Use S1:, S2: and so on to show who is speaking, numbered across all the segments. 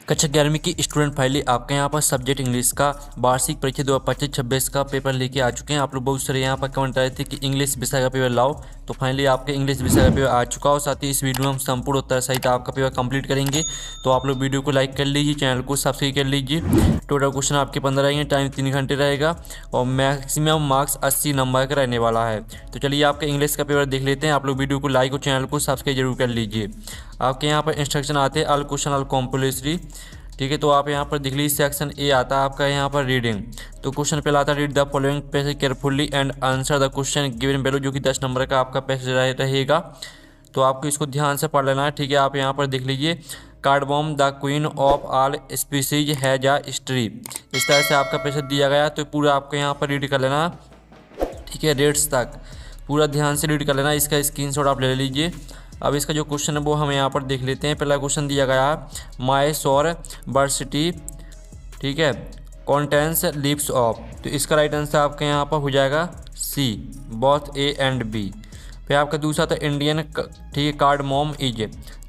S1: कक्षा 11वीं की स्टूडेंट फाइनली आपके यहाँ पर सब्जेक्ट इंग्लिश का वार्षिक परीक्षा 2025-26 का पेपर लेके आ चुके हैं। आप लोग बहुत सारे यहाँ पर कमेंट आए थे कि इंग्लिश विषय का पेपर लाओ, तो फाइनली आपके इंग्लिश विषय का पेपर आ चुका हो। साथ ही इस वीडियो में हम संपूर्ण उत्तर सहित आपका पेपर कंप्लीट करेंगे। तो आप लोग वीडियो को लाइक कर लीजिए, चैनल को सब्सक्राइब कर लीजिए। टोटल क्वेश्चन आपके 15 रहेंगे, टाइम 3 घंटे रहेगा और मैक्सिमम मार्क्स 80 नंबर का रहने वाला है। तो चलिए आपका इंग्लिश का पेपर देख लेते हैं। आप लोग वीडियो को लाइक और चैनल को सब्सक्राइब जरूर कर लीजिए। आपके यहाँ पर इंस्ट्रक्शन आते हैं ऑल क्वेश्चन ऑल कॉम्पल्सरी, ठीक है। तो आप यहाँ पर देख लीजिए सेक्शन ए आता है आपका यहाँ पर रीडिंग। तो क्वेश्चन पहला आता है read the following passage carefully and answer the question given below, जो कि 10 नंबर का आपका पैसेज रहेगा। तो आपको इसको ध्यान से पढ़ लेना है, ठीक है। आप यहाँ पर देख लीजिए cardamom the queen of all species has a history, इस तरह से आपका पैसेज दिया गया। तो पूरा आपको यहाँ पर रीड कर लेना, ठीक है, रेट्स तक पूरा ध्यान से रीड कर लेना। इसका स्क्रीनशॉट आप ले लीजिए। अब इसका जो क्वेश्चन है वो हम यहाँ पर देख लेते हैं। पहला क्वेश्चन दिया गया है माइसोर वर्सिटी, ठीक है, कॉन्टेंस लीव्स ऑफ। तो इसका राइट आंसर आपके यहाँ पर हो जाएगा सी, बोथ ए एंड बी। फिर आपका दूसरा था इंडियन, ठीक है, कार्डमोम इज।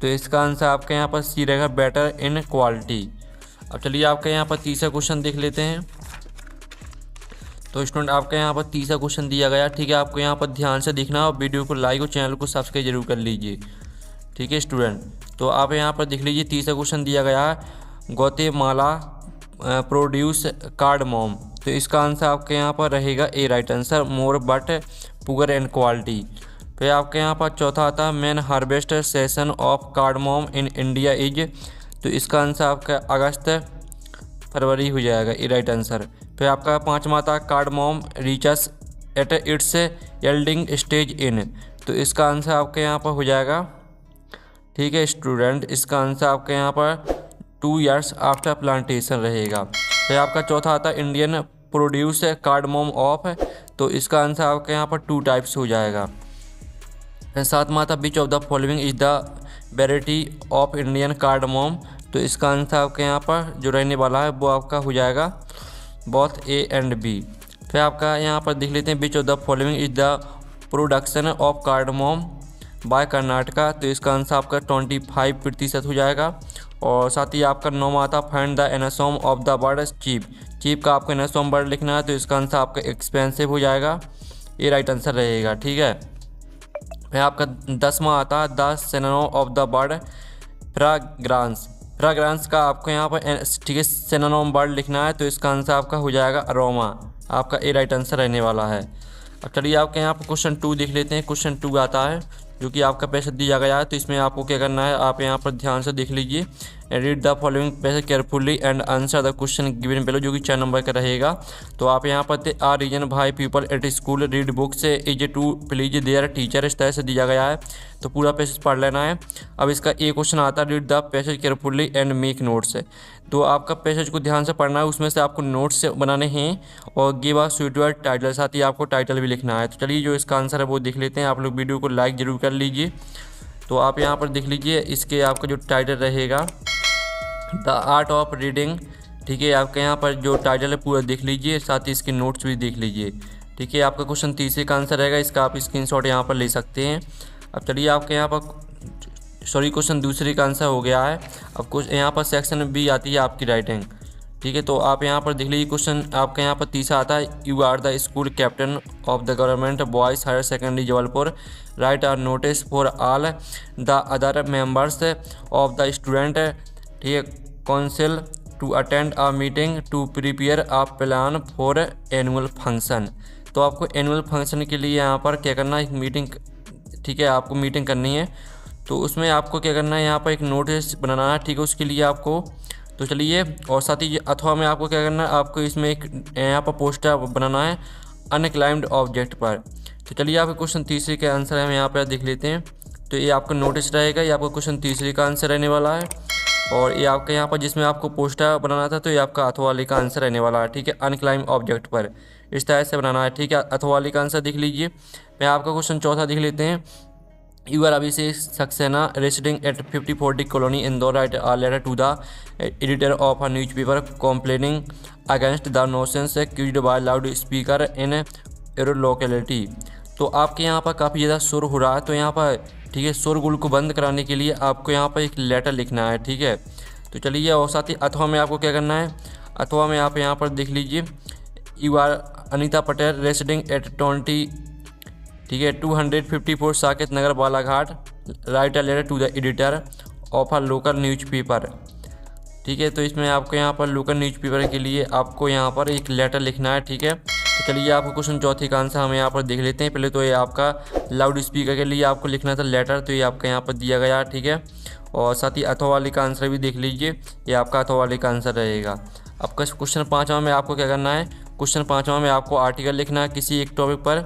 S1: तो इसका आंसर आपके यहाँ पर सी रहेगा, बेटर इन क्वालिटी। अब चलिए आपके यहाँ पर तीसरा क्वेश्चन देख लेते हैं। तो स्टूडेंट आपके यहाँ पर तीसरा क्वेश्चन दिया गया, ठीक है। आपको यहाँ पर ध्यान से देखना और वीडियो को लाइक और चैनल को सब्सक्राइब जरूर कर लीजिए, ठीक है स्टूडेंट। तो आप यहाँ पर देख लीजिए तीसरा क्वेश्चन दिया गया है ग्वाटेमाला प्रोड्यूस कार्डमोम। तो इसका आंसर आपके यहाँ पर रहेगा A, right answer, more but poor and quality. फिर आपके यहाँ पर चौथा आता है main harvest session of cardamom in India is. तो इसका आंसर आपका अगस्त फरवरी हो जाएगा, ए राइट आंसर। फिर आपका पांचवा था cardamom reaches at its yielding stage in. तो इसका आंसर आपके यहाँ पर हो जाएगा, ठीक है स्टूडेंट, इसका आंसर आपके यहाँ पर 2 years आफ्टर प्लांटेशन रहेगा। फिर आपका चौथा आता है इंडियन प्रोड्यूस कार्डमोम ऑफ। तो इसका आंसर आपके यहाँ पर 2 टाइप्स हो जाएगा। फिर सातवां था विच of the following is the variety of Indian cardamom. तो इसका आंसर आपके यहाँ पर जो रहने वाला है वो आपका हो जाएगा बोथ ए एंड बी। फिर आपका यहाँ पर देख लेते हैं which of the following is the production of cardamom by Karnataka. तो इसका आंसर आपका 25% हो जाएगा। और साथ ही आपका नौवां आता find the antonym of the word cheap. Cheap का आपको एनासोम वर्ड लिखना है। तो इसका आंसर आपका एक्सपेंसिव हो जाएगा, ये राइट आंसर रहेगा, ठीक है। फिर आपका 10वां आता है the synonym of the word fragrance. Fragrance का आपको यहाँ पर, ठीक है, सिनोनिम वर्ड लिखना है। तो इसका आंसर आपका हो जाएगा अरोमा, आपका ए राइट आंसर रहने वाला है। अब चलिए आपके यहाँ पर क्वेश्चन 2 देख लेते हैं। क्वेश्चन 2 आता है जो कि आपका पैसेज दिया गया है। तो इसमें आपको क्या करना है, आप यहाँ पर ध्यान से देख लीजिए। Read the following passage carefully and answer the question given below, जो कि 4 नंबर का रहेगा। तो आप यहाँ पर a reason why people at school read books is to please their teacher, इस तरह से दिया गया है। तो पूरा पैसेज पढ़ लेना है। अब इसका एक क्वेश्चन आता है read the passage carefully and make notes. तो आपका पैसेज को ध्यान से पढ़ना है, उसमें से आपको नोट्स बनाने हैं और गिव अ सुइटेबल टाइटल, साथ ही आपको टाइटल भी लिखना है। तो चलिए जो इसका आंसर है वो देख लेते हैं। आप लोग वीडियो को लाइक जरूर कर लीजिए। तो आप यहाँ पर देख लीजिए इसके आपका जो टाइटल रहेगा द आर्ट ऑफ रीडिंग, ठीक है। आपके यहाँ पर जो टाइटल है पूरा देख लीजिए, साथ ही इसके नोट्स भी देख लीजिए, ठीक है। आपका क्वेश्चन तीसरे का आंसर रहेगा, इसका आप स्क्रीनशॉट यहाँ पर ले सकते हैं। अब चलिए आपके यहाँ पर क्वेश्चन दूसरे का आंसर हो गया है। अब कुछ यहाँ पर सेक्शन बी आती है आपकी राइटिंग, ठीक है। तो आप यहाँ पर देख लीजिए क्वेश्चन आपके यहाँ पर तीसरा आता है you are the school captain of the government boys higher secondary Jabalpur, write a notice for all the other members of the student, ठीक है, council to attend a meeting to prepare a plan for annual function. तो आपको annual function के लिए यहाँ पर क्या करना है, एक मीटिंग, ठीक है, आपको मीटिंग करनी है। तो उसमें आपको क्या करना है, यहाँ पर एक नोटिस बनाना है, ठीक है, उसके लिए आपको। तो चलिए, और साथ ही अथवा में आपको क्या करना है, आपको इसमें एक यहाँ पर पोस्टर बनाना है अनक्लाइम्ड ऑब्जेक्ट पर। तो चलिए आपके क्वेश्चन तीसरे के आंसर हम यहाँ पर देख लेते हैं। तो ये आपका नोटिस रहेगा, ये आपका क्वेश्चन तीसरे का आंसर रहने वाला है। और ये आपका यहाँ पर जिसमें आपको पोस्टर बनाना था, तो ये आपका अथवा वाले का आंसर रहने वाला है, ठीक है, अनक्लाइम ऑब्जेक्ट पर इस तरह से बनाना है, ठीक है। अथवा वाले का आंसर देख लीजिए। मैं आपका क्वेश्चन चौथा देख लेते हैं। You are Abhishek Saxena residing at 5040 colony Indore, write a letter to the editor of a newspaper complaining against the nuisance caused by loud speaker in your locality. तो आपके यहाँ पर काफ़ी ज़्यादा शोर हो रहा है, तो यहाँ पर, ठीक है, शोरगुल को बंद कराने के लिए आपको यहाँ पर एक लेटर लिखना है, ठीक है। तो चलिए, और साथ ही अथवा में आपको क्या करना है, अथवा में आप यहाँ पर देख लीजिए, you are Anita Patel residing at 20, ठीक है, 254 Saket Nagar Balaghat, write a letter to the editor of a local newspaper. ठीक है, तो इसमें आपको यहाँ पर लोकल न्यूज़पेपर के लिए आपको यहाँ पर एक लेटर लिखना है। ठीक है, तो चलिए आपको क्वेश्चन चौथे का आंसर हम यहाँ पर देख लेते हैं। पहले तो ये आपका लाउड स्पीकर के लिए आपको लिखना था लेटर, तो ये आपका यहाँ पर दिया गया। ठीक है, और साथ ही अथवा वाले का आंसर भी देख लीजिए, ये आपका अथवा वाले का आंसर रहेगा। आपका क्वेश्चन पाँचवा में आपको क्या करना है, क्वेश्चन पाँचवा में आपको आर्टिकल लिखना है किसी एक टॉपिक पर।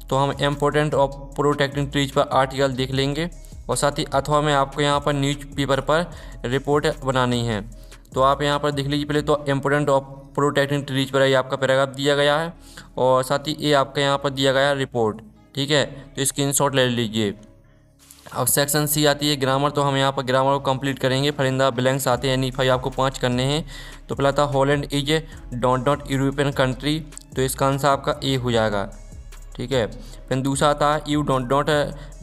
S1: तो हम इम्पोर्टेंट ऑफ प्रोटेक्टिंग ट्रीज पर आर्टिकल देख लेंगे, और साथ ही अथवा में आपको यहाँ पर न्यूज़पेपर पर रिपोर्ट बनानी है। तो आप यहाँ पर देख लीजिए, पहले तो इम्पोर्टेंट ऑफ प्रोटेक्टिंग ट्रीज पर ये आपका पैराग्राफ दिया गया है, और साथ ही ये आपका यहाँ पर दिया गया है रिपोर्ट। ठीक है, तो स्क्रीनशॉट ले लीजिए। अब सेक्शन सी आती है ग्रामर, तो हम यहाँ पर ग्रामर को कंप्लीट करेंगे। फरिंदा ब्लैंक्स आते हैं, यानी 5 आपको 5 करने हैं। तो पहला था Holland is dot European country, तो इसका आंसर आपका ए हो जाएगा। ठीक है, फिर दूसरा था you don't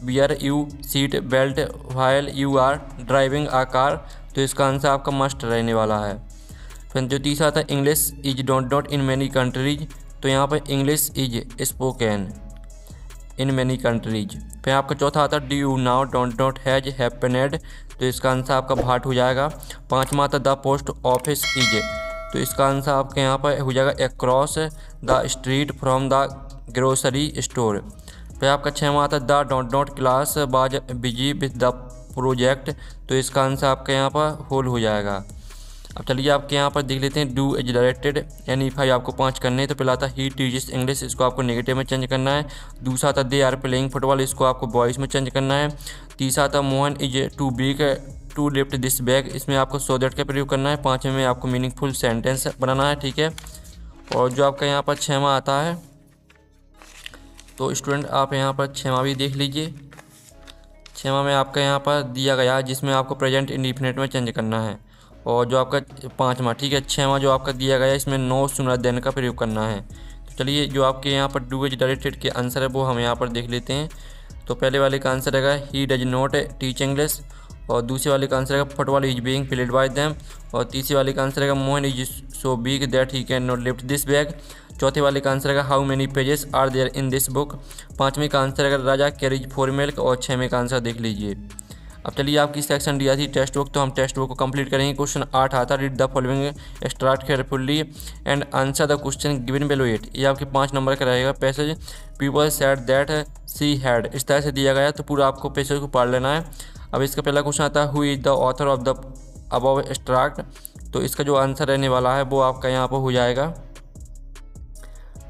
S1: wear you seat belt while you are driving a car, तो इसका आंसर आपका मस्ट रहने वाला है। फिर जो तीसरा था English is don't in many countries, तो यहाँ पर English is spoken in many countries. फिर आपका चौथा आता do you know don't has happened, तो इसका आंसर आपका भाट हो जाएगा। पाँचवा था द पोस्ट ऑफिस इज, तो इसका आंसर आपके यहाँ पर हो जाएगा across the street from the grocery store. फिर आपका छठवां आता द डोंट क्लास बाज बिजी विद द प्रोजेक्ट, तो इसका आंसर आपके यहाँ पर होल हो जाएगा। अब चलिए आपके यहाँ पर देख लेते हैं डू इज डायरेक्टेड, यानी 5 आपको 5 करने हैं। तो पहला था ही टीचेस इंग्लिश, इसको आपको नेगेटिव में चेंज करना है। दूसरा था दे आर प्लेइंग फुटबॉल, इसको आपको बॉयज़ में चेंज करना है। तीसरा था Mohan is too big to lift this bag, इसमें आपको सो दैट का प्रयोग करना है। पाँचवें में आपको मीनिंगफुल सेंटेंस बनाना है। ठीक है, और जो आपका यहाँ पर छठवां आता है, तो स्टूडेंट आप यहाँ पर छठवां भी देख लीजिए। छठवां में आपका यहाँ पर दिया गया है, जिसमें आपको प्रेजेंट इंडिफिनिट में चेंज करना है। और जो आपका पाँचवा, ठीक है, छठवां जो आपका दिया गया है, इसमें नो सुनर देन का प्रयोग करना है। तो चलिए जो आपके यहाँ पर डू इज डायरेक्टेड के आंसर है वो हम यहाँ पर देख लेते हैं। तो पहले वाले का आंसर रहेगा he does not teach English, और दूसरे वाले का आंसर रहेगा football is being played by them, और तीसरे वाले का आंसर रहेगा Mohan is so big that he can not lift this bag. चौथे वाले का आंसर रहेगा how many pages are there in this book. पाँचवें का आंसर रहेगा राजा कैरीज फॉर मिल्क, और छठवें का आंसर देख लीजिए। अब चलिए आपकी सेक्शन दिया थी टेक्स्ट बुक, तो हम टेक्स्ट बुक को कंप्लीट करेंगे। क्वेश्चन 8 आता read the following extract carefully and answer the question given below it, ये आपके 5 नंबर का रहेगा। Passage people said that she had, इस तरह से दिया गया, तो पूरा आपको पैसेज को पढ़ लेना है। अब इसका पहला क्वेश्चन आता है who is the author of the above extract, तो इसका जो आंसर रहने वाला है वो आपका यहाँ पर हो जाएगा।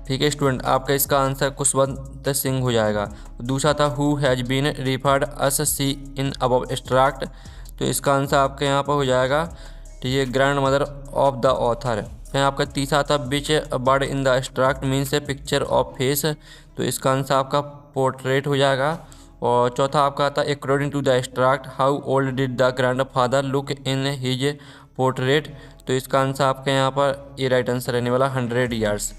S1: ठीक है स्टूडेंट, आपका इसका आंसर खुशवंत सिंह हो जाएगा। दूसरा था who has been referred as she in above extract, तो इसका आंसर आपके यहाँ पर हो जाएगा। ठीक है, grandmother of the author. फिर आपका तीसरा था which bird in the extract means a picture of face, तो इसका आंसर आपका पोर्ट्रेट हो जाएगा। और चौथा आपका आता है according to the extract how old did the grandfather look in his portrait, तो इसका आंसर आपके यहाँ पर ये राइट आंसर रहने वाला 100 ईयर्स।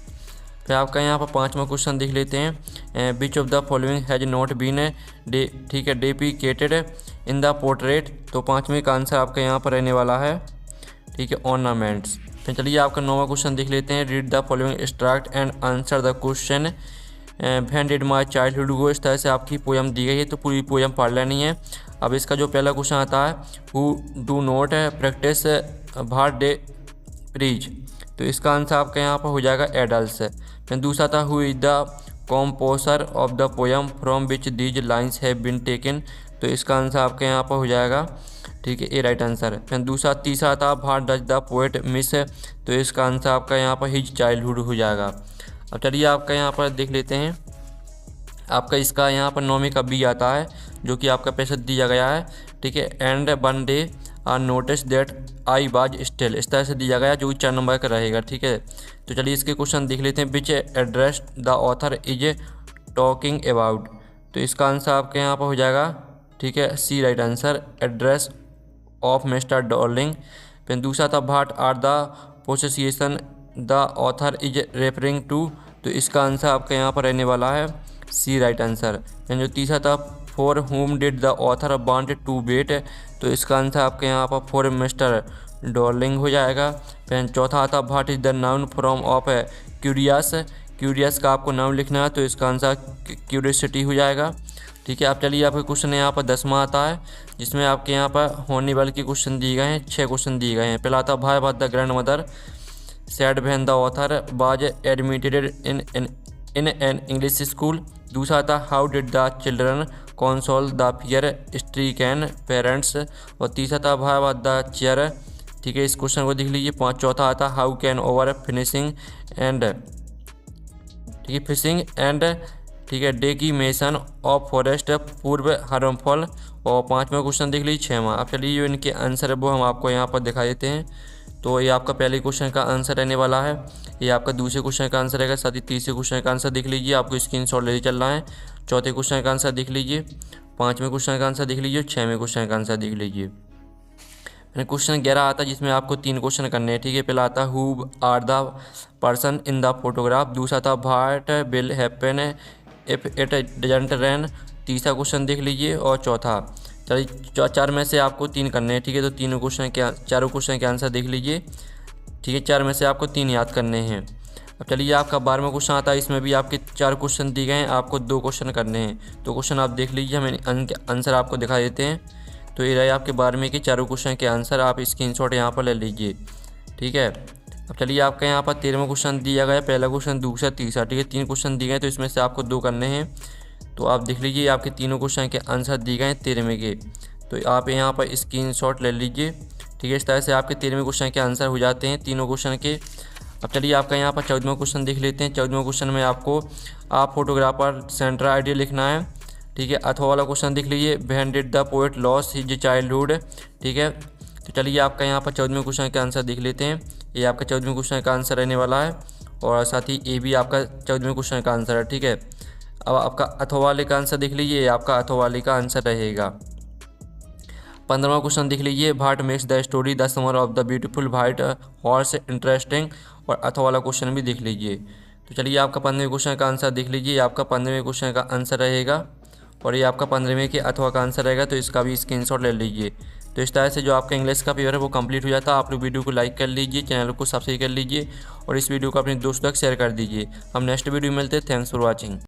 S1: फिर आपका यहाँ पर 5वां क्वेश्चन देख लेते हैं which of the following has not been ठीक है डेपिकेटेड इन द पोर्ट्रेट, तो 5वें का आंसर आपका यहाँ पर रहने वाला है। ठीक है, ऑर्नामेंट्स। फिर चलिए आपका 9वां क्वेश्चन देख लेते हैं read the following extract and answer the question when did my childhood गो, इस तरह से आपकी पोयम दी गई है, तो पूरी पोयम पढ़ लेनी है। अब इसका जो पहला क्वेश्चन आता है हु डू नॉट प्रैक्टिस भार डे प्रीच, तो इसका आंसर आपका यहाँ पर हो जाएगा एडल्ट्स। फिर दूसरा था who is the composer of the poem from which these lines have been taken, तो इसका आंसर आपके यहाँ पर हो जाएगा। ठीक है, ये राइट आंसर है। फिर तीसरा था भार डज द पोएट मिस, तो इसका आंसर आपका यहाँ पर हिज चाइल्डहुड हो जाएगा। अब चलिए आपका यहाँ पर देख लेते हैं, आपका इसका यहाँ पर 9वीं का बी आता है, जो कि आपका पैसा दिया गया है। ठीक है, and one day I notice that I was still, इस तरह से दिया गया, जो 4 नंबर का रहेगा। ठीक है, तो चलिए इसके क्वेश्चन देख लेते हैं which address the author is talking about, तो इसका आंसर आपके यहाँ पर हो जाएगा। ठीक है, C right answer address of mister Darling. फिर दूसरा था what are the possessions the author is referring to, तो इसका आंसर आपके यहाँ पर रहने वाला है सी राइट आंसर। फिर जो तीसरा था for whom did the author want to wait, तो इसका आंसर आपके यहाँ पर फॉर मिस्टर डॉर्लिंग हो जाएगा। फिर चौथा आता है what is the noun from of curious. Curious का आपको नाउन लिखना है, तो इसका आंसर क्यूरियसिटी हो जाएगा। ठीक है, अब चलिए आपके क्वेश्चन यहाँ पर 10वां आता है, जिसमें आपके यहाँ पर होने वाले के क्वेश्चन दिए गए हैं। 6 क्वेश्चन दिए गए हैं। पहला आता है भाई बात the grandmother said when the author was admitted in an English school. दूसरा आता है how did the children console the fear stricken parents. और तीसरा था भाई बात द चेयर। ठीक है, इस क्वेश्चन को देख लीजिए। चौथा आता है how can over finishing and, ठीक है, फिशिंग एंड, ठीक है, डेकीमेशन ऑफ फॉरेस्ट पूर्व हार्मफुल। और 5वां क्वेश्चन देख लीजिए 6वां। अब चलिए जो इनके आंसर है वो हम आपको यहाँ पर दिखा देते हैं। तो ये आपका पहले क्वेश्चन का आंसर रहने वाला है, ये आपका दूसरे क्वेश्चन का आंसर रहेगा, साथ ही तीसरे क्वेश्चन का आंसर देख लीजिए, आपको स्क्रीनशॉट ले चलना है। चौथे क्वेश्चन का आंसर देख लीजिए, 5वें क्वेश्चन का आंसर देख लीजिए, 6वें क्वेश्चन का आंसर देख लीजिए। क्वेश्चन 11 आता है, जिसमें आपको 3 क्वेश्चन करने हैं। ठीक है, पहला आता है who are the person in the photograph. दूसरा था what will happen if it doesn't rain. तीसरा क्वेश्चन देख लीजिए। और चौथा, चलिए 4 में से आपको 3 करने हैं। ठीक है, तो चारों क्वेश्चन के आंसर देख लीजिए। ठीक है, 4 में से आपको 3 याद करने हैं। अब चलिए आपका 12वां क्वेश्चन आता है, इसमें भी आपके 4 क्वेश्चन दिए गए हैं, आपको 2 क्वेश्चन करने हैं। तो क्वेश्चन आप देख लीजिए, हम आंसर आपको दिखा देते हैं। तो ये रहे आपके 12वें के चारों क्वेश्चन के आंसर, आप स्क्रीनशॉट यहाँ पर ले लीजिए। ठीक है, अब चलिए आपका यहाँ पर 13वां क्वेश्चन दिया गया है, पहला क्वेश्चन, दूसरा, तीसरा। ठीक है, 3 क्वेश्चन दिए गए, तो इसमें से आपको 2 करने हैं। तो आप देख लीजिए, आपके तीनों क्वेश्चन के आंसर दिए गए हैं 13वें के, तो आप यहाँ पर स्क्रीनशॉट ले लीजिए। ठीक है, इस तरह से आपके 13वें क्वेश्चन के आंसर हो जाते हैं तीनों क्वेश्चन के। अब चलिए आपका यहाँ पर 14वां क्वेश्चन देख लेते हैं। 14वां क्वेश्चन में आपको आप फोटोग्राफर सेंटर आइडिया लिखना है। ठीक है, अथवा वाला क्वेश्चन देख लीजिए, when did the poet loss his childhood. ठीक है, तो चलिए आपका यहाँ पर 14वें क्वेश्चन का आंसर देख लेते हैं। ये आपका 14वें क्वेश्चन का आंसर रहने वाला है, और साथ ही ये भी आपका 14वें क्वेश्चन का आंसर है। ठीक है, अब आपका अथवा वाले का आंसर देख लीजिए, ये आपका अथवा वाले का आंसर रहेगा। 15वां क्वेश्चन देख लीजिए, what makes the story the summer of the beautiful white horse interesting. और अथवा वाला क्वेश्चन भी देख लीजिए। तो चलिए आपका 15वें क्वेश्चन का आंसर देख लीजिए, आपका 15वें क्वेश्चन का आंसर रहेगा, और ये आपका 15वें के अथवा का आंसर रहेगा, तो इसका भी स्क्रीनशॉट ले लीजिए। तो इस तरह से जो आपका इंग्लिश का पेपर है वो कंप्लीट हो जाता है। आप लोग वीडियो को लाइक कर लीजिए, चैनल को सब्सक्राइब कर लीजिए, और इस वीडियो को अपने दोस्तों तक शेयर कर दीजिए। हम नेक्स्ट वीडियो में मिलते हैं। Thanks for watching.